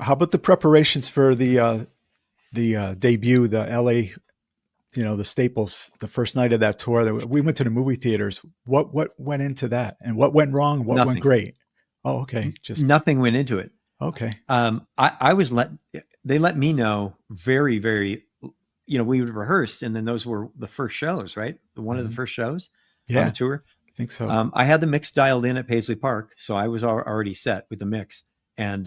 How about the preparations for the debut, the LA, the Staples, the first night of that tour? We went to the movie theaters. What went into that, and what went wrong? What went Nothing. great? Oh, okay, just Nothing went into it. okay. I was they let me know very, very, we rehearsed and then those were the first shows, right? One of the Mhm. first shows on the Yeah, tour. I think so. I had the mix dialed in at Paisley Park, so I was already set with the mix. And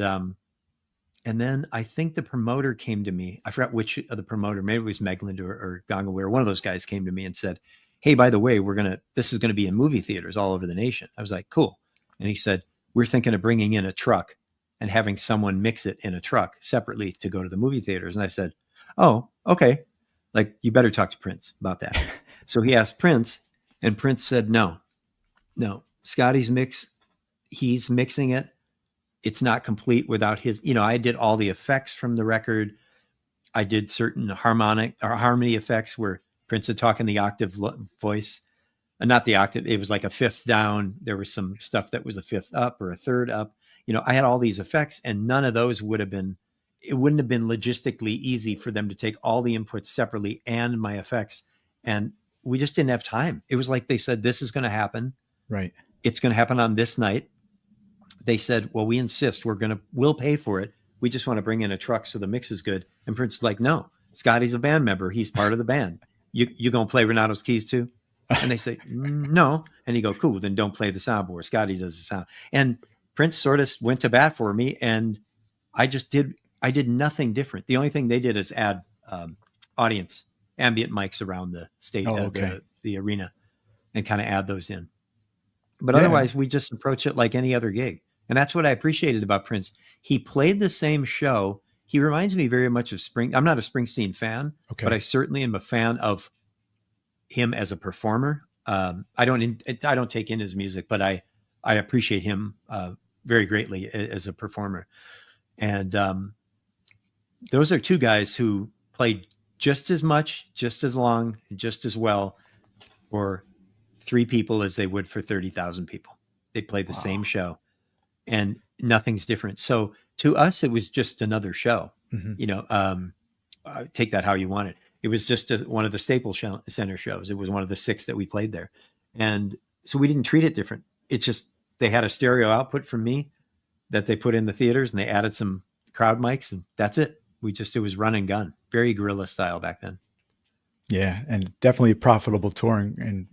then I think the promoter came to me. I forgot which of the promoter, maybe it was Megland or Gongaware. One of those guys came to me and said, "Hey, by the way, this is going to be in movie theaters all over the nation." I was like, "Cool." And he said, "We're thinking of bringing in a truck and having someone mix it in a truck separately to go to the movie theaters." And I said, "Oh, okay. Like, you better talk to Prince about that." So he asked Prince, and Prince said, no, Scottie's mix, he's mixing it. It's not complete without his, I did all the effects from the record. I did certain harmonic or harmony effects where Prince would talk in the octave voice, and not the octave. It was like a fifth down. There was some stuff that was a fifth up or a third up. I had all these effects, and none of those it wouldn't have been logistically easy for them to take all the inputs separately and my effects. And we just didn't have time. It was like they said, this is going to happen. Right. It's going to happen on this night. They said, well, we insist we'll pay for it. We just want to bring in a truck so the mix is good. And Prince is like, no, Scottie's a band member. He's part of the band. You going to play Renato's keys too? And they say, no. And he go, cool, then don't play the soundboard. Scottie does the sound. And Prince sort of went to bat for me. And I did nothing different. The only thing they did is add audience ambient mics around the state, the arena, and kind of add those in. But otherwise, we just approach it like any other gig. And that's what I appreciated about Prince. He played the same show. He reminds me very much of I'm not a Springsteen fan, but I certainly am a fan of him as a performer. I don't take in his music, but I appreciate him very greatly as a performer. And those are two guys who played just as much, just as long, just as well for 3 people as they would for 30,000 people. They played the same show and nothing's different. So to us, it was just another show. Mm-hmm. Take that how you want it. It was just one of the Staples Center shows. It was one of the 6 that we played there. And so we didn't treat it different. It's just, they had a stereo output from me that they put in the theaters and they added some crowd mics and that's it. It was run and gun, very guerrilla style back then. Yeah. And definitely profitable touring, and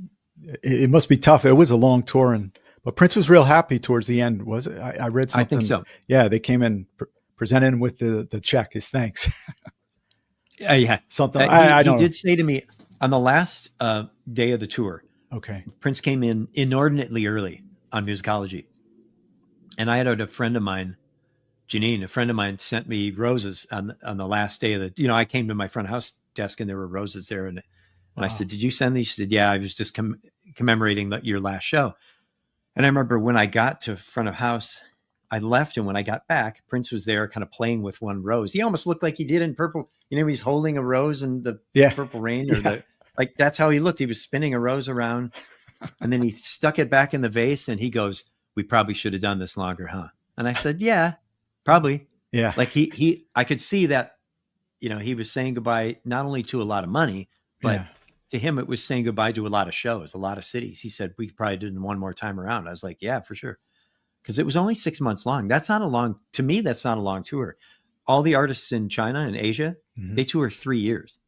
it must be tough. It was a long tour, but Prince was real happy towards the end, was it? I read something. I think so. Yeah. They came in presenting with the check, his thanks. Yeah. Something. He did say to me on the last day of the tour. Okay. Prince came in inordinately early on Musicology. And I had a friend of mine, Janine, a friend of mine, sent me roses on the last day of I came to my front house desk and there were roses there. And I said, did you send these? She said, yeah, I was just commemorating your last show. And I remember when I got to front of house, I left. And when I got back, Prince was there kind of playing with one rose. He almost looked like he did in Purple. He's holding a rose in the Purple Rain like that's how he looked. He was spinning a rose around and then he stuck it back in the vase and he goes, we probably should have done this longer, huh? And I said, yeah, probably. Yeah. Like I could see that, he was saying goodbye, not only to a lot of money, but to him, it was saying goodbye to a lot of shows, a lot of cities. He said, we probably did one more time around. I was like, yeah, for sure. Because it was only 6 months long. That's not to me, that's not a long tour. All the artists in China and Asia, they tour 3 years.